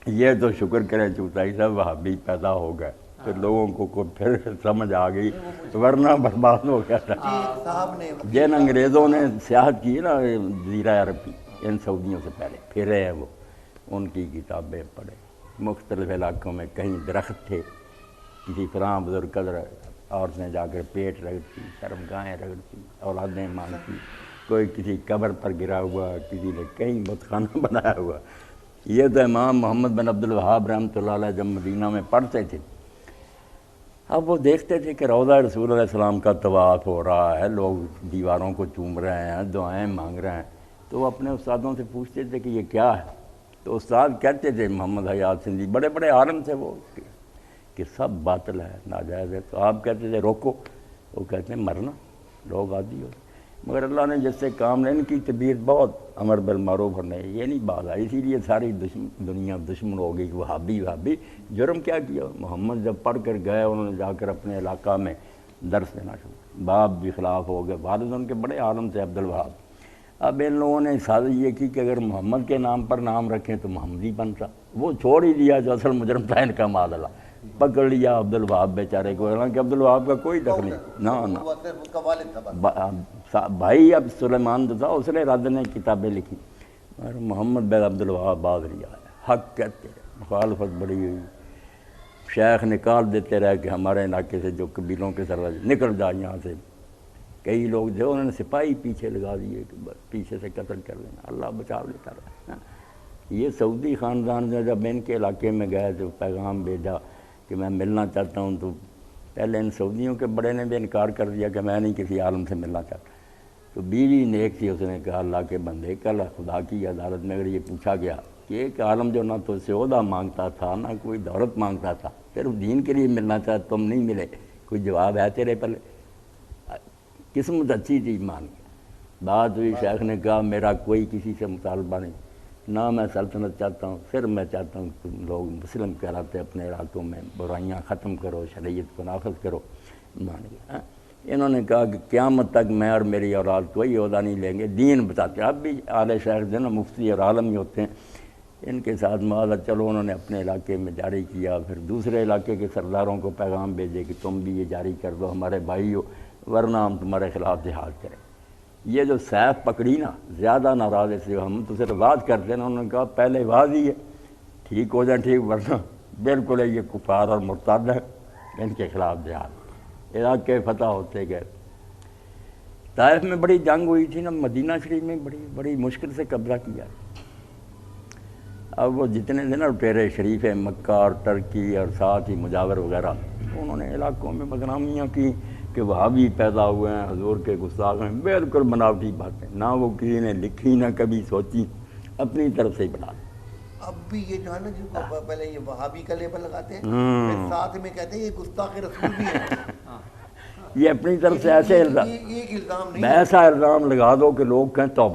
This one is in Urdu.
یہ تو شکر کریں چوتائی صاحب وہابی پیدا ہو گئے تو لوگوں کو پھر سمجھ آ گئی، ورنہ برباد ہو گیا تھا۔ صاحب نے جن انگریزوں نے سیاحت کی نا جزیرہ عرب کی، ان سعودیوں سے پہلے پھرے ہیں وہ، ان کی کتابیں پڑھے۔ مختلف علاقوں میں کہیں درخت تھے، کسی فلاں بزرگ قدر عورتیں جا کر پیٹ رگڑتی، شرمگاہیں رگڑتی، اولادیں مانگتی، کوئی کسی قبر پر گرا ہوا، کسی نے کہیں بت خانہ بنایا ہوا۔ یہ تو امام محمد بن عبد الوہاب رحمۃ اللہ علیہ جب مدینہ میں پڑھتے تھے، اب وہ دیکھتے تھے کہ روضہ رسول علیہ السلام کا طواف ہو رہا ہے، لوگ دیواروں کو چوم رہے ہیں، دعائیں مانگ رہے ہیں، تو وہ اپنے استادوں سے پوچھتے تھے کہ یہ کیا ہے؟ تو استاد کہتے تھے، محمد حیات سندھی بڑے بڑے عالم تھے وہ، کہ سب باطل ہے، ناجائز ہے۔ تو آپ کہتے تھے روکو، وہ کہتے ہیں مرنا، لوگ عادی ہو۔ مگر اللہ نے جس سے کام لے، ان کی طبیعت بہت امر بالمعروف ہے، یہ نہیں بات آئی، اسی لیے ساری دنیا دشمن ہو گئی، وہابی وہابی۔ جرم کیا کیا؟ محمد جب پڑھ کر گئے، انہوں نے جا کر اپنے علاقہ میں درس دینا شروع، باپ بھی خلاف ہو گئے، والد ان کے بڑے عالم تھے عبد الوہاب۔ اب ان لوگوں نے سازش یہ کی کہ اگر محمد کے نام پر نام رکھیں تو محمدی بنتا، وہ چھوڑ ہی دیا جو اصل مجرم تھا ان کا، معاذ اللہ، پکڑ لیا عبد الوہاب بیچارے کو، حالانکہ عبد الوہاب کا کوئی دخل نہیں، بھائی اب سلیمان جو تھا اس نے رد نے کتابیں لکھی، اور محمد بن عبد الوہاب باز لیا ہے، حق کہتے ہیں، مخالفت بڑی ہوئی، شیخ نکال دیتے رہے کہ ہمارے علاقے سے جو قبیلوں کے سردار نکل جائے یہاں سے، کئی لوگ جو انہوں نے سپاہی پیچھے لگا دیے کہ بس پیچھے سے قتل کر دینا، اللہ بچا لیتا رہا۔ یہ سعودی خاندان نے جب ان کے علاقے میں گئے تو پیغام بھیجا کہ میں ملنا چاہتا ہوں، تو پہلے ان سعودیوں کے بڑے نے بھی انکار کر دیا کہ میں نہیں کسی عالم سے ملنا چاہتا۔ تو بیوی نیک تھی، اس نے کہا اللہ کے بندے، کل خدا کی عدالت میں اگر یہ پوچھا گیا کہ ایک عالم جو نہ تو اس سے عہدہ مانگتا تھا نہ کوئی دولت مانگتا تھا، پھر دین کے لیے ملنا چاہتا، تم نہیں ملے، کوئی جواب ہے تیرے پہلے؟ قسمت اچھی تھی، مان گیا۔ بات ہوئی، شیخ نے کہا میرا کوئی کسی سے مطالبہ نہیں، نہ میں سلطنت چاہتا ہوں، صرف میں چاہتا ہوں کہ تم لوگ مسلم کہلاتے اپنے علاقوں میں برائیاں ختم کرو، شریعت کو نافذ کرو۔ مان گیا۔ انہوں نے کہا کہ قیامت تک میں اور میری اولاد کوئی عہدہ نہیں لیں گے، دین بتاتے ہیں۔ اب بھی اعلی شیخ جو نا مفتی اور عالم ہی ہوتے ہیں، ان کے ساتھ معاہدہ چلو، انہوں نے اپنے علاقے میں جاری کیا، پھر دوسرے علاقے کے سرداروں کو پیغام بھیجے کہ تم بھی یہ جاری کر دو، ہمارے بھائی ہو، ورنہ ہم تمہارے خلاف جہاد کریں۔ یہ جو سیف پکڑی نا، زیادہ ناراض سے ہم تو صرف واز کرتے ہیں، انہوں نے کہا پہلے واز ہی ہے، ٹھیک ہو جائیں ٹھیک، ورنہ بالکل ہے یہ کفار اور مرتد ہے، ان کے خلاف جہاد۔ علاقے فتح ہوتے گئے۔ طائف میں بڑی جنگ ہوئی تھی نا، مدینہ شریف میں بڑی مشکل سے قبضہ کیا۔ اب وہ جتنے تھے نا لٹیرے شریف مکہ اور ترکی اور ساتھ ہی مجاور وغیرہ، انہوں نے علاقوں میں بدنامیاں کی کہ وہابی پیدا ہوئے ہیں، حضور کے گستاخ ہیں، بالکل بناوٹی باتیں، نہ وہ کسی نے لکھی نہ کبھی سوچی، اپنی طرف سے ہی بنا۔ اب بھی یہ جو ہے نا، جن کو پہلے یہ وہابی کا لیبل لگاتے ہیں، پھر ساتھ میں کہتے ہیں یہ گستاخ رسول بھی ہے۔ یہ اپنی طرف سے ایسے الزام، ایک الزام نہیں، ایسا الزام لگا دو کہ لوگ کہیں توبہ